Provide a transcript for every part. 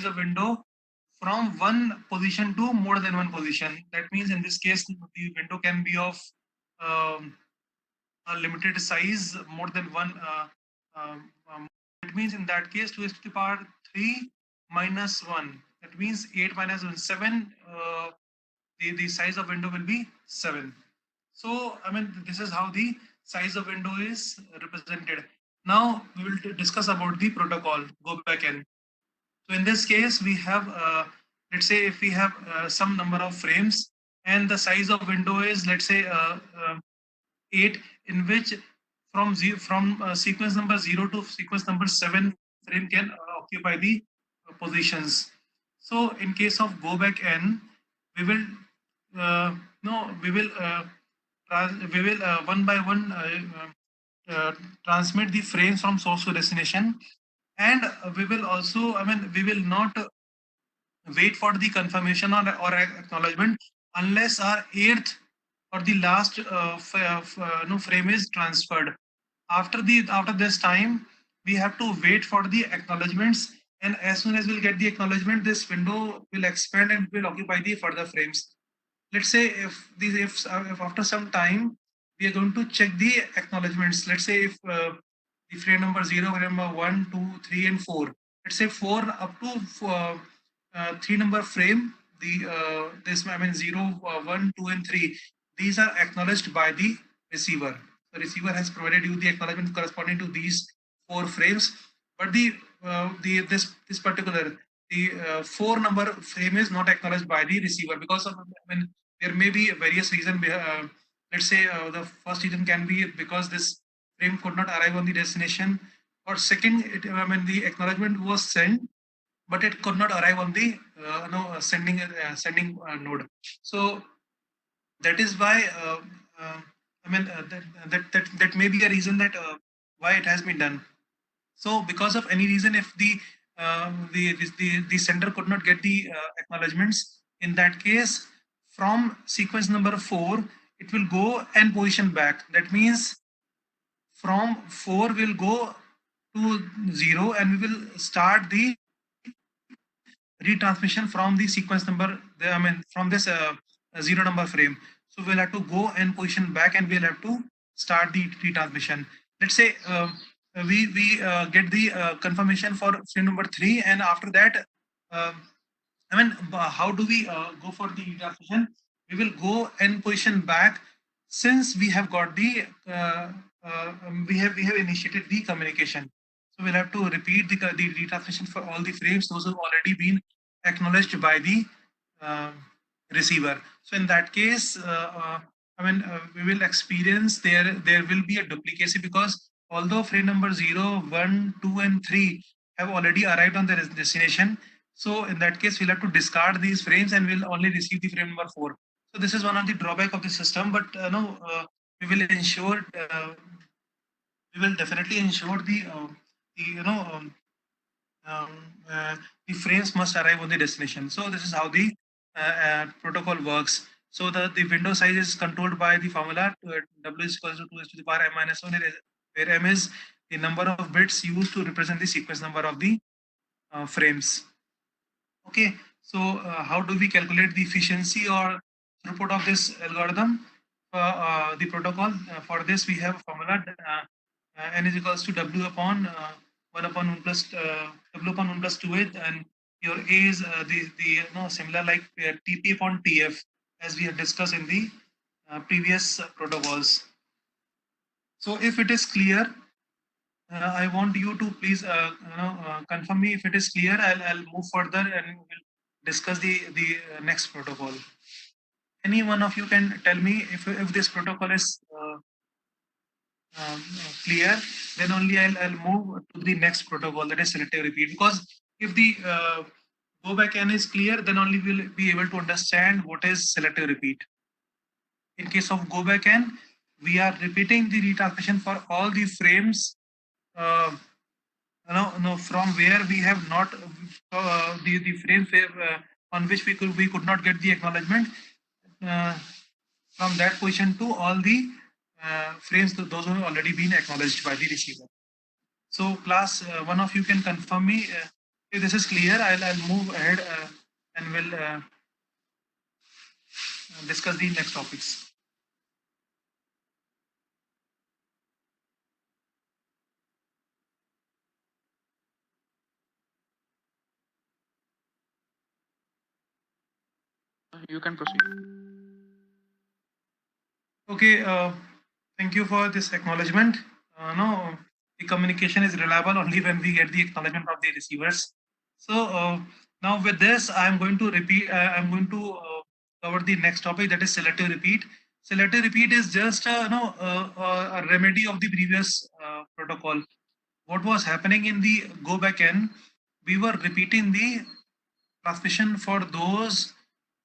of window from one position to more than one position. That means in this case, the window can be of um, a limited size, more than one. It means in that case, 2 to the power 3 minus 1. That means 8 minus 1, 7. The size of window will be 7. So, I mean, this is how the size of window is represented. Now, we will discuss about the protocol, go back in. So, in this case, we have, let's say, if we have some number of frames and the size of window is, let's say, 8, in which from sequence number 0 to sequence number 7 frame can occupy the positions. So in case of go back n, we will no we will one by one transmit the frames from source to destination, and we will also, I mean, we will not wait for the confirmation or acknowledgement unless our eighth or the last no frame is transferred. After this time, we have to wait for the acknowledgements, and as soon as we'll get the acknowledgement, this window will expand and will occupy the further frames. Let's say if after some time we are going to check the acknowledgements. Let's say if the frame number 0, frame number 1, 2, 3, and 4. Let's say 4 up to 3 number frame. The this, I mean, 0, 1, 2, and 3. These are acknowledged by the receiver. The receiver has provided you the acknowledgement corresponding to these 4 frames, but this particular the 4 number frame is not acknowledged by the receiver because of, I mean, there may be various reason. Let's say the first reason can be because this frame could not arrive on the destination, or second, I mean, the acknowledgement was sent, but it could not arrive on the sending node. So that is why I mean, that may be a reason that why it has been done. So because of any reason, if the sender could not get the acknowledgements, in that case, from sequence number 4, it will go and position back. That means from 4 will go to 0, and we will start the retransmission from the sequence number, I mean, from this 0 number frame. So we'll have to go and position back, and we'll have to start the retransmission. Let's say we get the confirmation for frame number 3, and after that, I mean, how do we go for the retransmission? We will go and position back, since we have got the we have initiated the communication. So we'll have to repeat the retransmission for all the frames those have already been acknowledged by the uh, receiver. So in that case, I mean, we will experience there will be a duplicacy, because although frame number 0, 1, 2, and 3 have already arrived on the destination, so in that case, we'll have to discard these frames and we'll only receive the frame number 4. So this is one of the drawback of the system, but no, we will ensure, we will definitely ensure the um, uh, the frames must arrive on the destination. So this is how the protocol works. So the window size is controlled by the formula W is equals to 2 to the power m minus 1, where m is the number of bits used to represent the sequence number of the frames. Okay, so how do we calculate the efficiency or throughput of this algorithm? The protocol, for this we have a formula, n is equals to w upon 1 upon 1 plus w upon 1 plus 2h, and your a is the similar like tp upon tf, as we have discussed in the previous protocols. So if it is clear, I want you to please confirm me if it is clear. I'll move further and we'll discuss the next protocol. Any one of you can tell me if this protocol is clear, then only I'll move to the next protocol, that is selective repeat. Because if the go back n is clear, then only we'll be able to understand what is selective repeat. In case of go back n, we are repeating the retransmission for all the frames from where we have not the frames on which we could not get the acknowledgement, from that position to all the frames those who have already been acknowledged by the receiver. So class, one of you can confirm me If this is clear, I'll move ahead and will discuss the next topics. You can proceed. Okay, thank you for this acknowledgement. No, the communication is reliable only when we get the acknowledgement of the receivers. So now with this, I'm going to repeat. I'm going to cover the next topic, that is selective repeat. Selective repeat is just a remedy of the previous protocol. What was happening in the go back end? We were repeating the transmission for those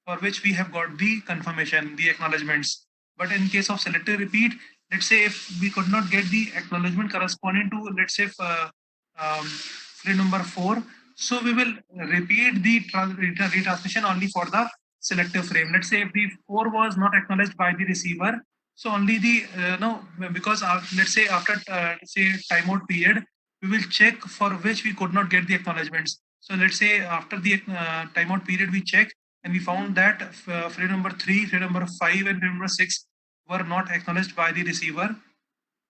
for which we have got the confirmation, the acknowledgements. But in case of selective repeat, let's say if we could not get the acknowledgement corresponding to, let's say, frame number 4, so we will repeat the retransmission only for the selective frame. Let's say if the 4 was not acknowledged by the receiver, so only the no, because let's say after say timeout period, we will check for which we could not get the acknowledgements. So let's say after the timeout period, we check and we found that frame number 3, frame number 5, and frame number 6 were not acknowledged by the receiver.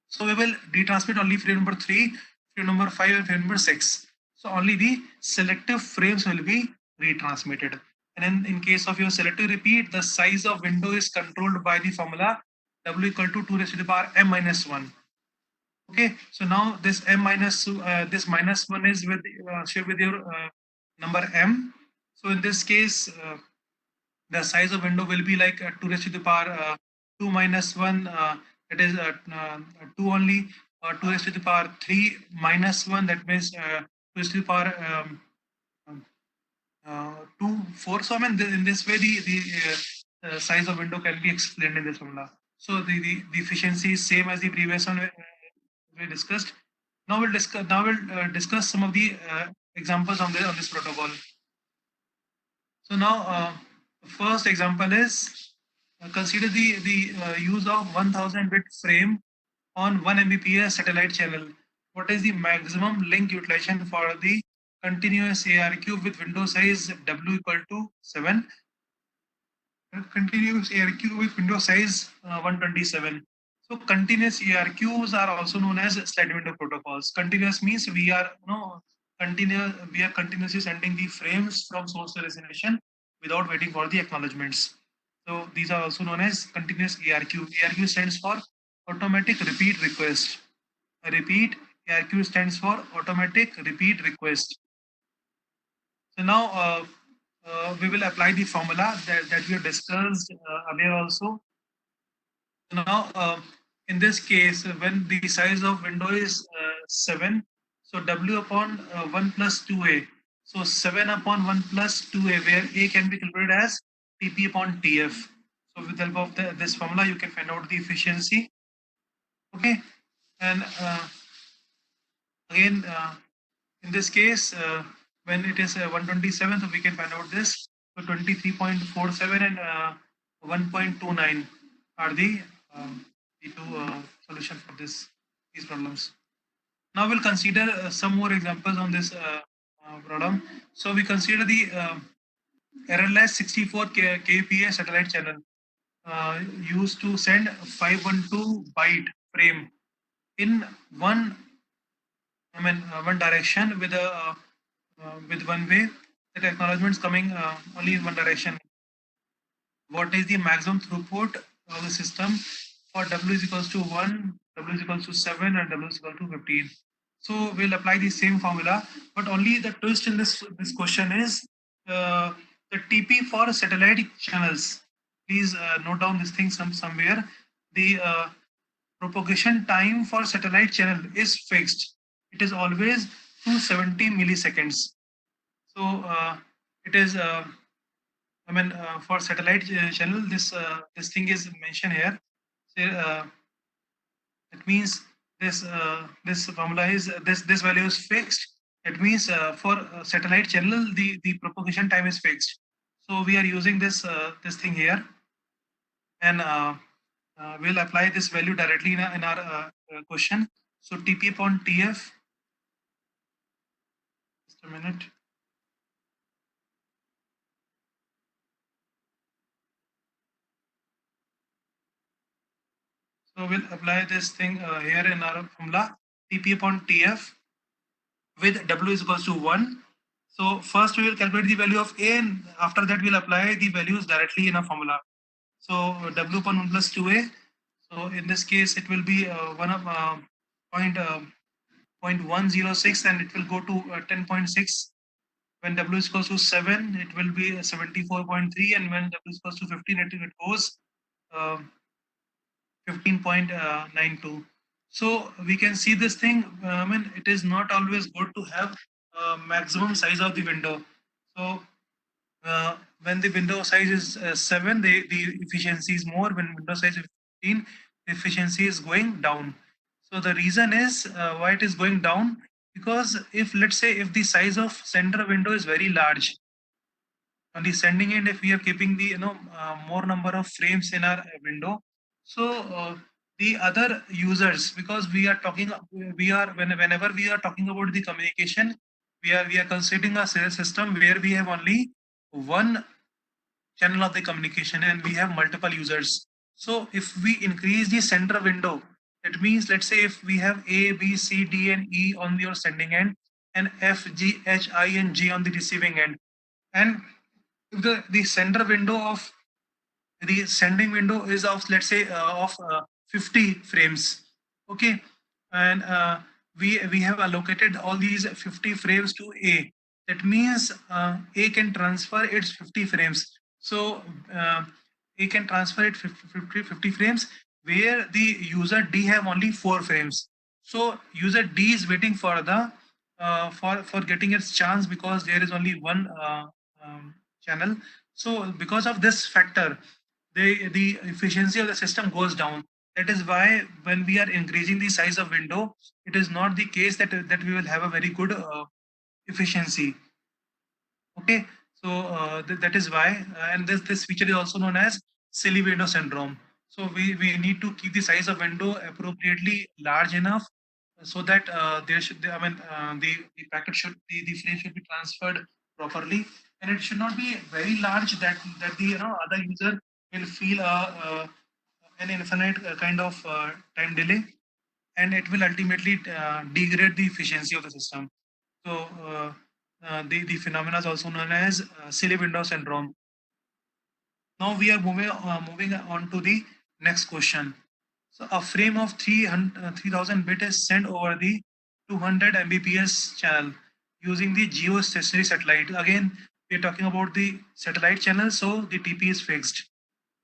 So we will retransmit only frame number 3, frame number 5, and frame number 6. So only the selective frames will be retransmitted. And in case of your selective repeat, the size of window is controlled by the formula W equal to 2 raised to the power m minus 1. Okay, so now this m minus this minus 1 is with shared with your number m. So in this case, the size of window will be like 2 raised to the power 2 minus 1, that is 2 only, or 2 raised to the power 3 minus 1, that means 2 raised to the power 2, 4. So I mean, in this way, the size of window can be explained in this formula. So the efficiency is same as the previous one we discussed. Now we'll discuss some of the examples on this protocol. So now, the first example is consider the use of 1000 bit frame on 1 Mbps satellite channel. What is the maximum link utilization for the continuous ARQ with window size W equal to 7? Continuous ARQ with window size 127. So continuous ARQs are also known as slide window protocols. Continuous means we are we are continuously sending the frames from source to destination without waiting for the acknowledgements. So these are also known as continuous ARQ. ARQ stands for automatic repeat request. A repeat ARQ stands for automatic repeat request. So now we will apply the formula that we have discussed earlier also. Now, in this case, when the size of window is 7, so W upon 1 plus 2A. So 7 upon 1 plus 2A, where A can be calculated as TP upon TF. So with the help of this formula, you can find out the efficiency. Okay. And again, in this case, when it is 127, so we can find out this. So 23.47 and 1.29 are the two solution for these problems. Now we'll consider some more examples on this problem. So we consider the errorless 64 kbps satellite channel used to send 512 byte frame in one one direction with one way. That acknowledgements coming only in one direction. What is the maximum throughput of the system for W is equals to 1, W is equals to 7, and W is equal to 15. So we'll apply the same formula, but only the twist in this question is the TP for satellite channels. Please note down this thing somewhere. The propagation time for satellite channel is fixed. It is always 270 milliseconds. So it is for satellite channel, this thing is mentioned here. So, it means this formula is this value is fixed. It means for satellite channel, the propagation time is fixed. So we are using this thing here, and we'll apply this value directly in our question. So TP upon TF. Just a minute. So we'll apply this thing here in our formula TP upon TF with W is equals to 1. So first we will calculate the value of A, and after that we'll apply the values directly in a formula. So W upon 1 plus 2A. So in this case it will be 1 of point 0.106, and it will go to 10.6. When W is equals to 7, it will be 74.3, and when W is equals to 15, it goes uh, 15.92. So we can see this thing. I mean, it is not always good to have maximum size of the window. So when the window size is 7, the efficiency is more. When window size is 15, the efficiency is going down. So the reason is why it is going down, because if, let's say, if the size of center window is very large, on the sending end, if we are keeping the more number of frames in our window, so the other users, because we are talking, whenever we are talking about the communication, we are considering a sales system where we have only one channel of the communication and we have multiple users. So if we increase the center window, it means, let's say, if we have A, B, C, D, and E on your sending end, and F, G, H, I, and J on the receiving end, and if the center window of the sending window is of, let's say, of 50 frames, okay, and we have allocated all these 50 frames to A. That means A can transfer its 50 frames. So uh, A can transfer it 50 frames, where the user D have only 4 frames. So user D is waiting for the for getting its chance, because there is only one channel. So because of this factor, the efficiency of the system goes down. That is why when we are increasing the size of window, it is not the case that we will have a very good efficiency. Okay, so that is why, and this feature is also known as silly window syndrome. So we need to keep the size of window appropriately large enough, so that there should, I mean, the packet should, the frame should be transferred properly, and it should not be very large that the other user will feel an infinite kind of time delay, and it will ultimately degrade the efficiency of the system. So the phenomena is also known as silly window syndrome. Now we are moving on to the next question. So a frame of 3000 bit is sent over the 200 Mbps channel using the geostationary satellite. Again, we are talking about the satellite channel, so the TP is fixed.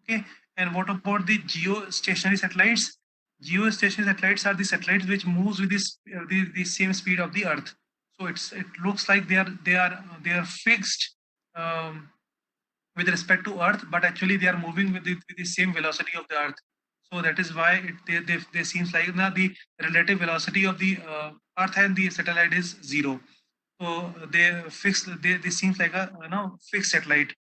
Okay, and what about the geostationary satellites? Geostationary satellites are the satellites which moves with the same speed of the Earth. So it looks like they are fixed um, with respect to Earth, but actually they are moving with the same velocity of the Earth. So that is why they seems like now the relative velocity of the Earth and the satellite is zero. So they seems like a fixed satellite.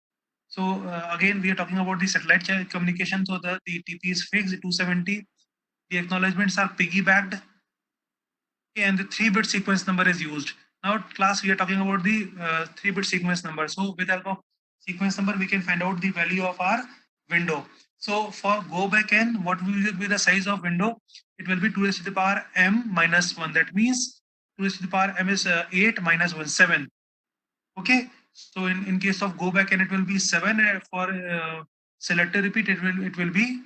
So again, we are talking about the satellite communication. So the TP is fixed, 270. The acknowledgements are piggybacked, and the 3-bit sequence number is used. Now, class, we are talking about the 3-bit sequence number. So with help of sequence number, we can find out the value of our window. So for go back n, what will be the size of window? It will be 2 raised to the power m minus 1. That means 2 raised to the power m is 8 minus 1, 7. Okay, so in case of go back, and it will be 7. For selector repeat, it will be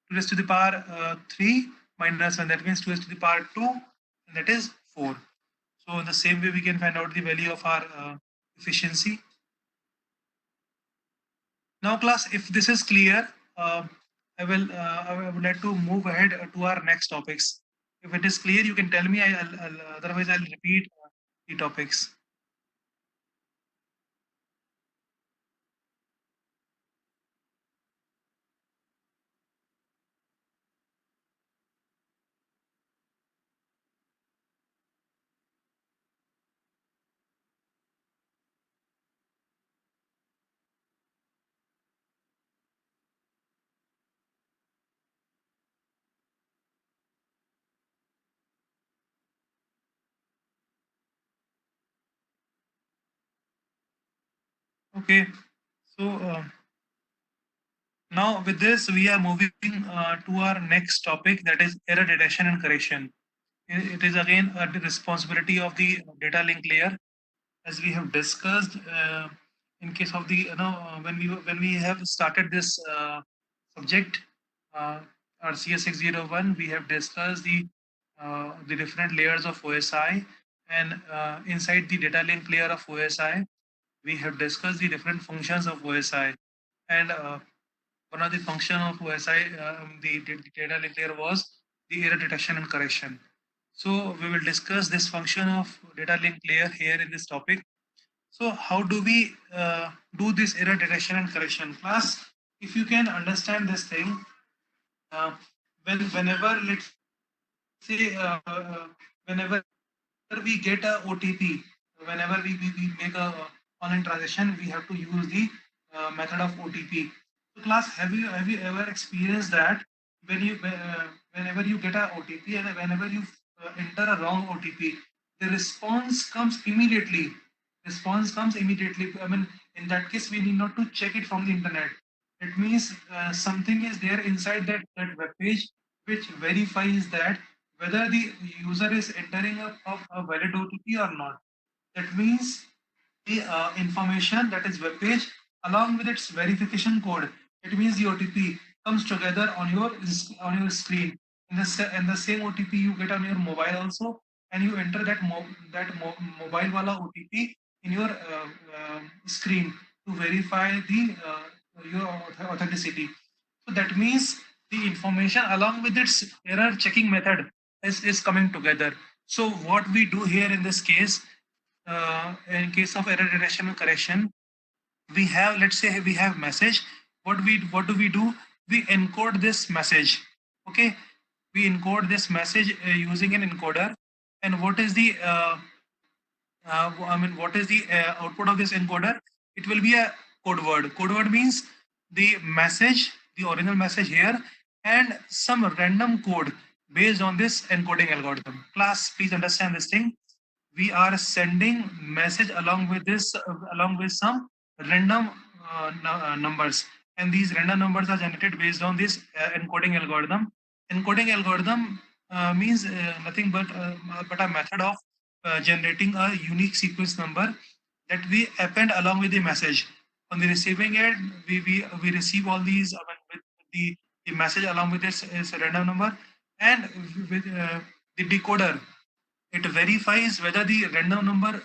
2 raised to the power 3 minus 1. That means 2 raised to the power 2, and that is 4. So in the same way, we can find out the value of our efficiency. Now, class, if this is clear, I would like to move ahead to our next topics. If it is clear, you can tell me. Otherwise, I'll repeat the topics. Okay. So Now with this, we are moving to our next topic, that is error detection and correction. It is again the responsibility of the data link layer, as we have discussed in case of the when we have started this subject, uh, RCS 601. We have discussed the different layers of OSI, and inside the data link layer of OSI, we have discussed the different functions of OSI, and one of the function of OSI, the data link layer, was the error detection and correction. So we will discuss this function of data link layer here in this topic. So how do we do this error detection and correction? Class, if you can understand this thing, uh, whenever, let's say, whenever we get a OTP, whenever we make a online transaction, we have to use the method of OTP. So class, have you ever experienced that when whenever you get a OTP and whenever you enter a wrong OTP, the response comes immediately. Response comes immediately. I mean, in that case, we need not to check it from the internet. It means something is there inside that web page which verifies that whether the user is entering a valid OTP or not. That means the information, that is web page, along with its verification code. It means the OTP comes together on your screen. In the same OTP you get on your mobile also, and you enter mobile wala OTP in your screen to verify the your authenticity. So that means the information along with its error checking method is coming together. So what we do here in this case, in case of error detection and correction, we have, let's say we have message. What do we do? We encode this message. Okay, we encode this message using an encoder. And what is the what is the output of this encoder? It will be a code word. Code word means the message, the original message here, and some random code based on this encoding algorithm. Class, please understand this thing. We are sending message along with some random numbers, and these random numbers are generated based on this encoding algorithm. Encoding algorithm means nothing but a method of generating a unique sequence number that we append along with the message. On the receiving end, we receive all these with the message along with this is a random number, and with the decoder, it verifies whether the random number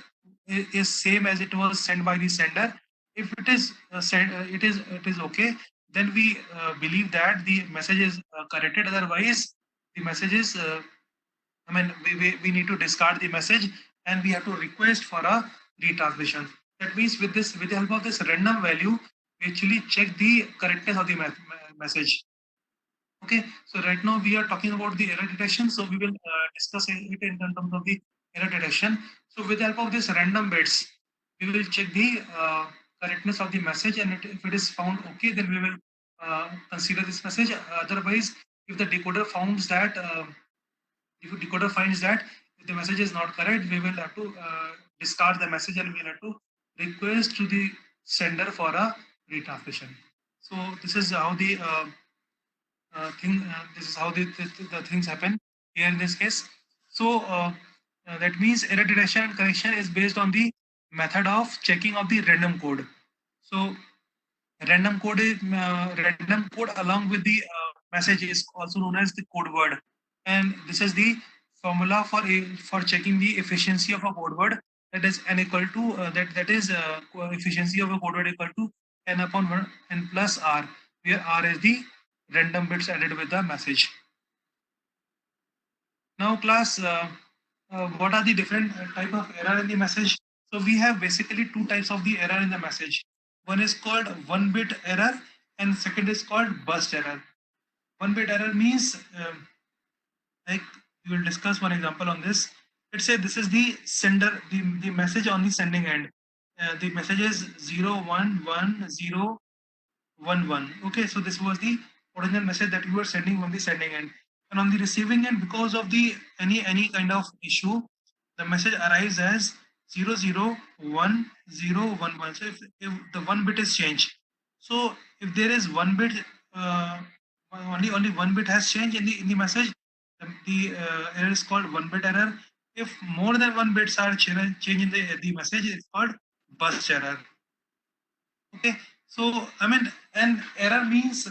is same as it was sent by the sender. If it is it is okay, then we believe that the message is corrected. Otherwise, the message is we need to discard the message, and we have to request for a retransmission. That means with the help of this random value, we actually check the correctness of the message. Okay, so right now we are talking about the error detection. So we will discuss it in terms of the error detection. So with the help of this random bits, we will check the correctness of the message, and if it is found okay, then we will consider this message. Otherwise, if the decoder finds that if the decoder finds that if the message is not correct, we will have to discard the message, and we will have to request to the sender for a retransmission. So this is how the this is how the things happen here in this case. So that means error detection and correction is based on the method of checking of the random code. So random code along with the message is also known as the code word, and this is the formula for checking the efficiency of a code word. That is n equal to that is efficiency of a code word equal to n upon 1 n plus r, where r is the random bits added with the message. Now class, what are the different type of error in the message? So we have basically two types of the error in the message. One is called one bit error, and second is called burst error. One bit error means like we will discuss one example on this. Let's say this is the sender, the message on the sending end. The message is 01111. Okay, so this was the original message that you were sending from the sending end. And on the receiving end, because of the any kind of issue, the message arrives as 001011. So if the one bit is changed, so if there is one bit only one bit has changed in the message, the error is called one bit error. If more than one bits are change in the message, it's called burst error. Okay, so I mean, an error means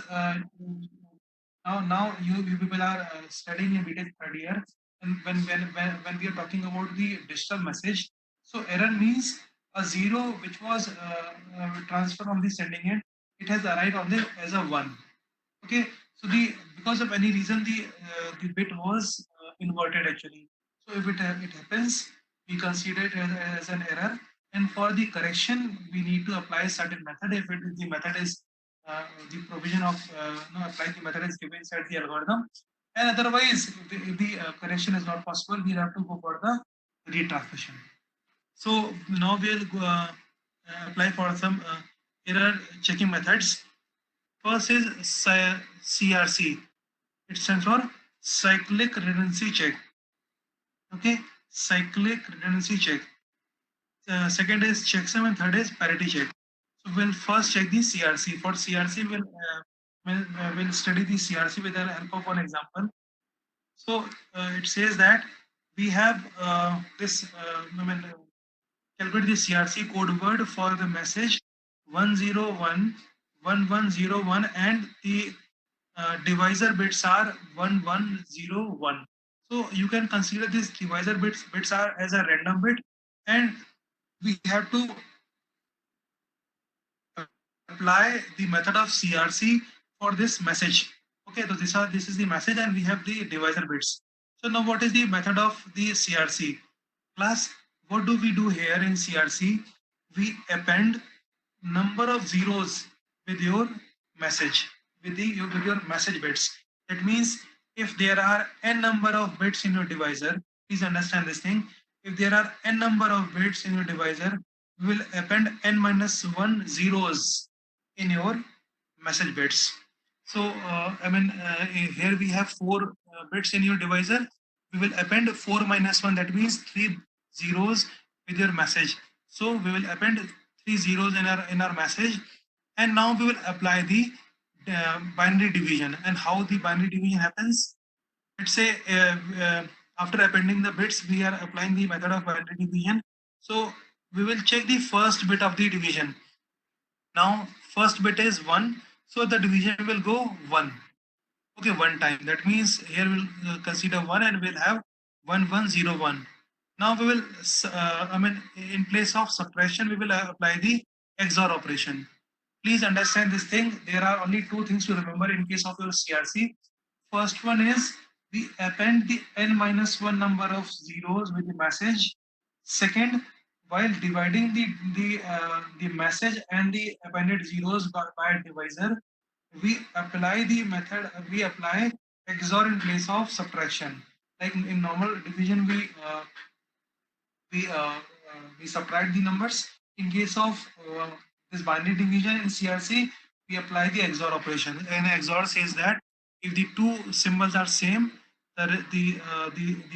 now you people are studying in BTech third year, and when we are talking about the digital message, so error means a zero which was transferred from the sending end, it has arrived on the as a one. Okay, so the because of any reason the bit was inverted actually. So if it happens, we consider it as an error, and for the correction we need to apply a certain method. If it is the method is the provision of no applying the method is given inside the algorithm, and otherwise if the correction is not possible, we have to go for the retransmission. So now we'll apply for some error checking methods. First is CRC. It stands for cyclic redundancy check. Okay, cyclic redundancy check. Second is checksum, and third is parity check. So we'll first check the CRC. For CRC, we'll study the CRC with the help of one example. So it says that we have calculate the CRC code word for the message 1011101, and the divisor bits are 1101. So you can consider these divisor bits are as a random bit, and we have to apply the method of CRC for this message. Okay, so this is the message, and we have the divisor bits. So now what is the method of the CRC? Class, what do we do here in CRC? We append number of zeros with your message, with your message bits. That means if there are n number of bits in your divisor, please understand this thing. If there are n number of bits in your divisor, we will append n minus 1 zeros in your message bits. So here we have 4 bits in your divisor. We will append 4 minus 1, that means 3 zeros with your message. So we will append 3 zeros in our message, and now we will apply the binary division. And how the binary division happens? Let's say after appending the bits, we are applying the method of binary division. So we will check the first bit of the division. Now first bit is 1, so the division will go 1. Okay, one time. That means here we'll consider 1, and we'll have 1101. Now we will, in place of subtraction, we will apply the XOR operation. Please understand this thing. There are only two things to remember in case of your CRC. First one is we append the n minus 1 number of zeros with the message. Second, while dividing the message and the appended zeros by divisor, we apply XOR in place of subtraction. Like in normal division, we subtract the numbers. In case of this binary division in CRC, we apply the XOR operation. And XOR says that if the two symbols are same, the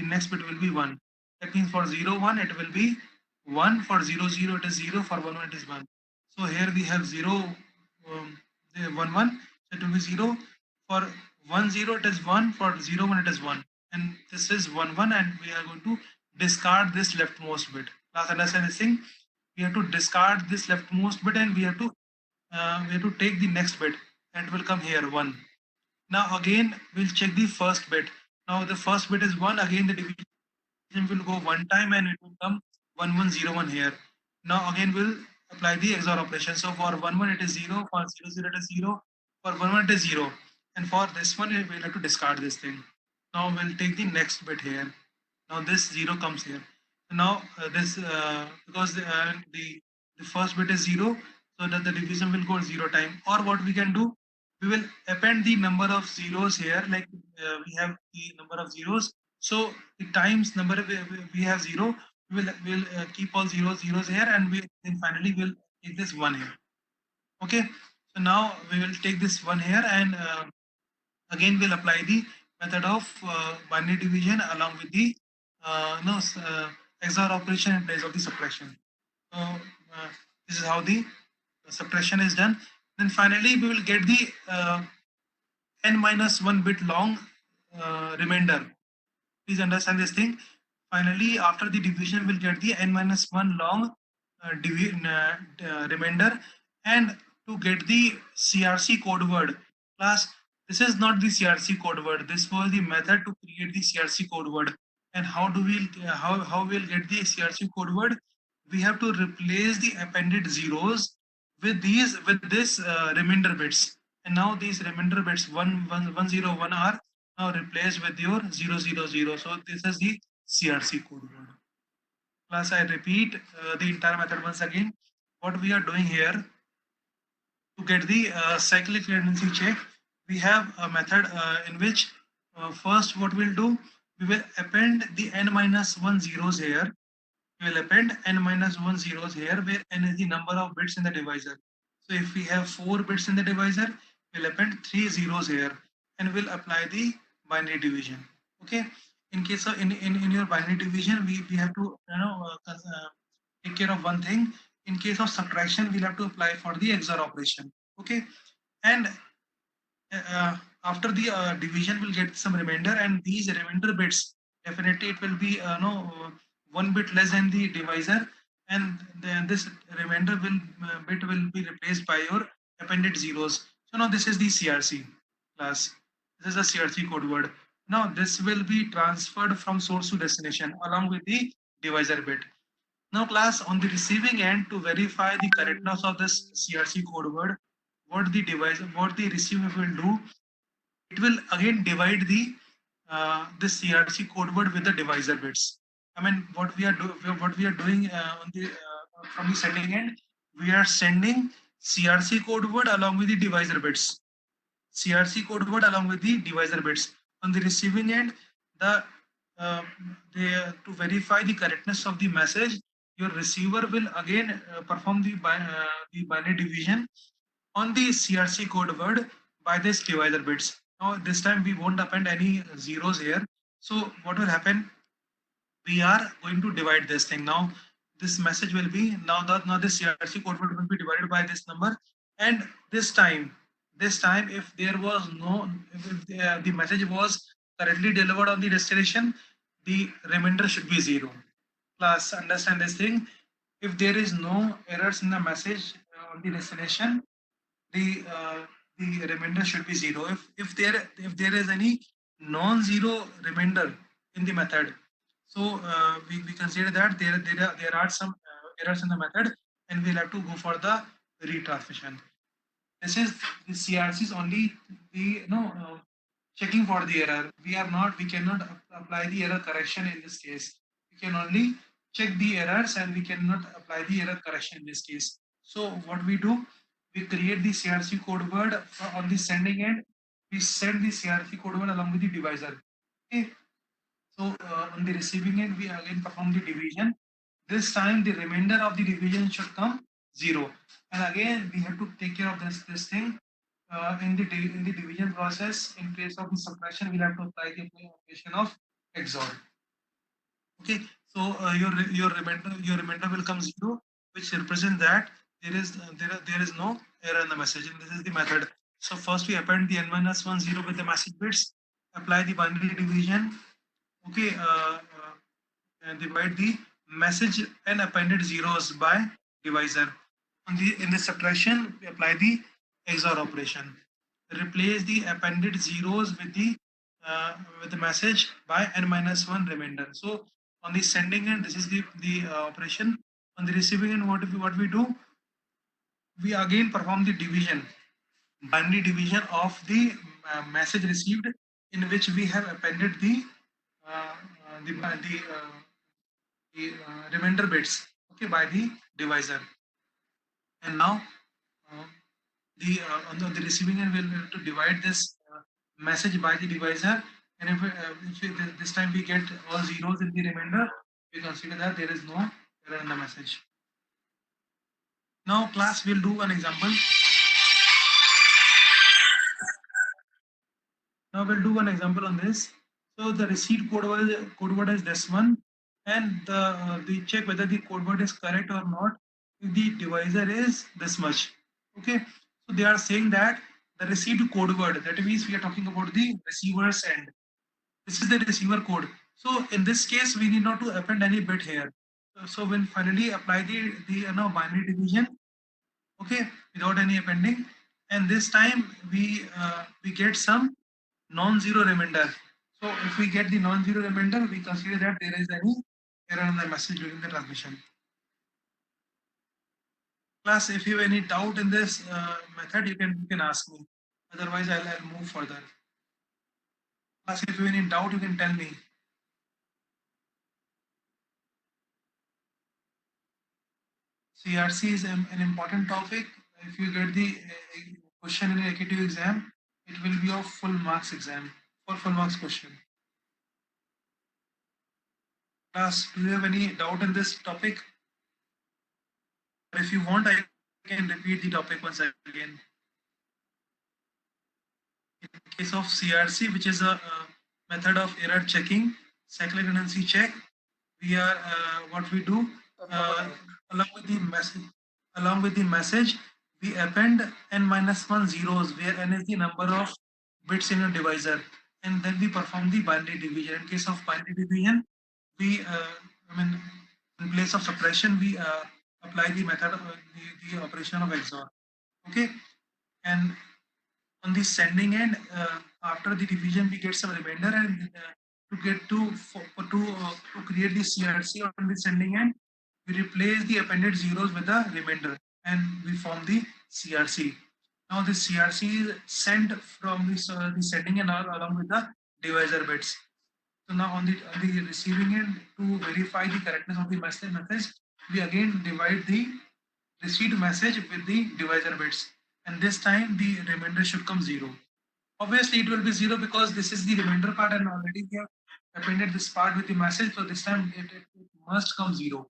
next bit will be 1. That means for 0 1 it will be 1, for 0 0 it is 0, for 1 1 it is 1. So here we have 0 the 1 1, so it will be 0. For 1 0 it is 1, for 0 1 it is 1, and this is 1 1, and we are going to discard this leftmost bit. Class, understand this thing? We have to discard this leftmost bit, and we have to take the next bit, and it will come here 1. Now again we'll check the first bit. Now the first bit is 1. Again the division will go one time, and it will come 1101 here. Now again we'll apply the XOR operation. So for 1 1 it is 0, for 0 0 it is 0, for 1 1 it is 0, and for this one we'll have to discard this thing. Now we'll take the next bit here. Now this 0 comes here. Now this because the first bit is 0, so that the division will go 0 time. Or what we can do, we will append the number of zeros here, like we have the number of zeros. So the times number we have 0, we'll keep all zeros here, and we then finally will take this 1 here. Okay, so now we will take this 1 here, and again we'll apply the method of binary division along with the XOR operation in place of the subtraction. So this is how the subtraction is done. Then finally we will get the n minus 1 bit long remainder. Please understand this thing. Finally, after the division, we'll get the n minus 1 long remainder. And to get the CRC code word, class, this is not the CRC code word. This was the method to create the CRC code word. And how do we how we'll get the CRC code word? We have to replace the appended zeros with this remainder bits. And now these remainder bits 101 are now replaced with your 000. So this is the CRC code word. Class, I repeat the entire method once again. What we are doing here to get the cyclic redundancy check, we have a method in which first what we'll do, we will append the n minus 1 zeros here. We will append n minus 1 zeros here, where n is the number of bits in the divisor. So if we have 4 bits in the divisor, we'll append 3 zeros here and we'll apply the binary division. Okay. In case of in your binary division, we have to take care of one thing. In case of subtraction, we'll have to apply for the XOR operation. Okay. And after the division, we'll get some remainder, and these remainder bits, definitely it will be one bit less than the divisor, and then this remainder bit will be replaced by your appended zeros. So now this is the CRC class. This is the CRC code word. Now this will be transferred from source to destination along with the divisor bit. Now class, on the receiving end, to verify the correctness of this CRC code word, what the receiver will do, it will again divide the this CRC code word with the divisor bits. I mean, what we are doing on the from the sending end, we are sending CRC code word along with the divisor bits. CRC code word along with the divisor bits. On the receiving end, the to verify the correctness of the message, your receiver will again perform the binary division on the CRC code word by this divisor bits. Now this time we won't append any zeros here. So what will happen? We are going to divide this thing. Now this message will be now this CRC code word will be divided by this number, and this time if there was no if the message was correctly delivered on the destination, the remainder should be 0. Class, understand this thing. If there is no errors in the message on the destination, the remainder should be 0. If there is any non-zero remainder in the method, so we consider that there are some errors in the method, and we'll have to go for the retransmission. This is the CRC is only the checking for the error. We cannot apply the error correction in this case. We can only check the errors, and we cannot apply the error correction in this case. So what we do, we create the CRC code word on the sending end. We send the CRC code word along with the divisor. Okay. So on the receiving end, we again perform the division. This time the remainder of the division should come 0. And again, we have to take care of this thing. In the division process, in case of the subtraction, we'll have to apply the operation of XOR. Okay, so your remainder will come 0, which represents that there is no error in the message, and this is the method. So first we append the n-1 0 with the message bits, apply the binary division. Okay, and divide the message and appended zeros by divisor. In the subtraction, we apply the XOR operation. Replace the appended zeros with the message by n-1 remainder. So on the sending end, this is the operation. On the receiving end, what we do, we again perform the division, binary division of the message received, in which we have appended the uh, the, uh, the, uh, remainder bits, okay, by the divisor. And now on the receiving end, we'll have to divide this message by the divisor, and if this time we get all zeros in the remainder, we consider that there is no error in the message. Now class, will do an example. Now we'll do an example on this. So the receipt code word is this one, and the check whether the code word is correct or not if the divisor is this much. Okay, so they are saying that the received code word. That means we are talking about the receiver's end. This is the receiver code. So in this case, we need not to append any bit here. So we'll finally apply the binary division, okay, without any appending. And this time we get some non-zero remainder. So if we get the non-zero remainder, we consider that there is any error in the message during the transmission. Class, if you have any doubt in this method, you can ask me. Otherwise, I'll move further. Class, if you have any doubt, you can tell me. CRC is an important topic. If you get the question in an AKTU exam, it will be a full marks exam for full marks question. Class, do you have any doubt in this topic? If you want, I can repeat the topic once again. In case of CRC, which is a method of error checking, cyclic redundancy check, we are what we do along with the message, we append n-1 zeros where n is the number of bits in a divisor, and then we perform the binary division. In case of binary division, we in place of subtraction, we apply the method the operation of XOR. Okay, and on the sending end, after the division, we get some remainder, and to create the CRC on the sending end, we replace the appended zeros with the remainder, and we form the CRC. Now the CRC is sent from the sending end along with the divisor bits. So now on the receiving end, to verify the correctness of the message, we again divide the received message with the divisor bits, and this time the remainder should come 0. Obviously, it will be 0 because this is the remainder part, and already we have appended this part with the message. So this time it must come 0.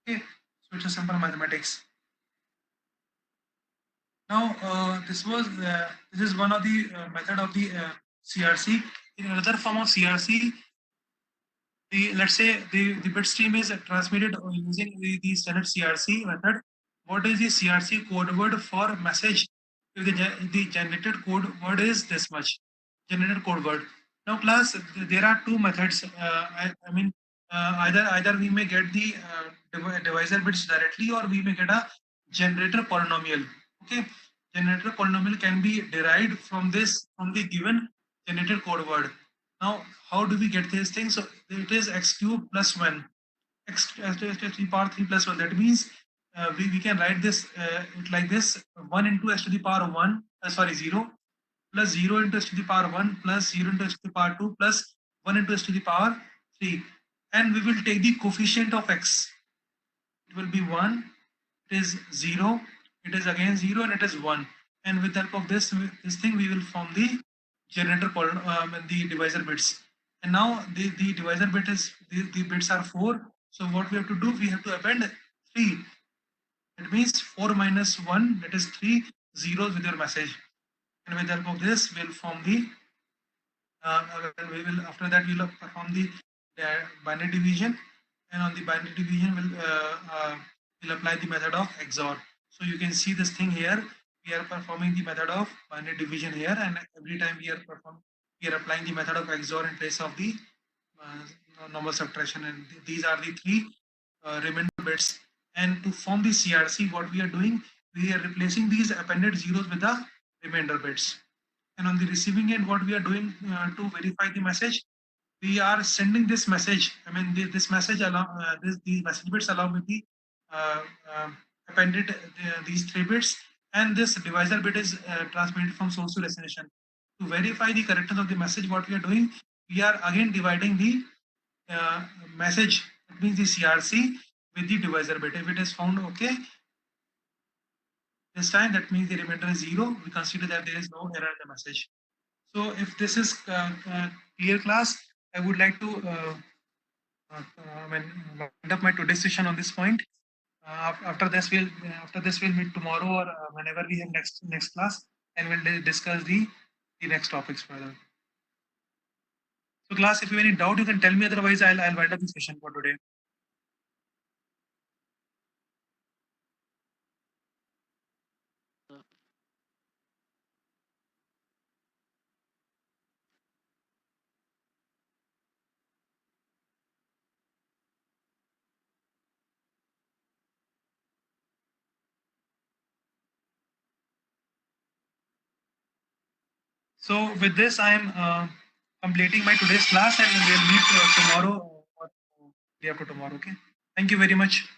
Okay, so it's a simple mathematics. Now this is one of the method of the CRC. In another form of CRC, let's say the bit stream is transmitted using the standard CRC method. What is the CRC code word for message? If the generated code word is this much, generated code word. Now, class, there are two methods. I mean, either we may get the divisor bits directly, or we may get a generator polynomial. Okay, generator polynomial can be derived from the given generated code word. Now, how do we get these things? So it is x cube plus 1, x to the power 3 plus 1. That means we can write this it like this: 1 into x to the power 1, 0, plus 0 into x to the power 1, plus 0 into x to the power 2, plus 1 into x to the power 3. And we will take the coefficient of x. It will be 1, it is 0, it is again 0, and it is 1. And with the help of this thing, we will form the generator and the divisor bits. And now the divisor bit is the bits are 4. So what we have to do, we have to append 3. It means 4 minus 1, that is 3 zeros with your message. And with the help of this, we'll form the after that we'll perform the binary division, and on the binary division we'll apply the method of XOR. So you can see this thing here. We are performing the method of binary division here, and every time we are applying the method of XOR in place of the normal subtraction, and these are the 3 remainder bits. And to form the CRC, what we are doing, we are replacing these appended zeros with the remainder bits. And on the receiving end, what we are doing to verify the message, we are sending this message. I mean, this message along these message bits along with the uh, appended these 3 bits, and this divisor bit is transmitted from source to destination. To verify the correctness of the message, what we are doing, we are again dividing the message, that means the CRC, with the divisor bit. If it is found okay this time, that means the remainder is 0. We consider that there is no error in the message. So if this is clear, class, I would like to wind up my today's session on this point. After this, we'll meet tomorrow, or whenever we have next class, and we'll discuss the next topics further. So, class, if you have any doubt, you can tell me. Otherwise, I'll wind up the session for today. So with this, I am completing my today's class, and we'll meet tomorrow or day after tomorrow. Okay. Thank you very much.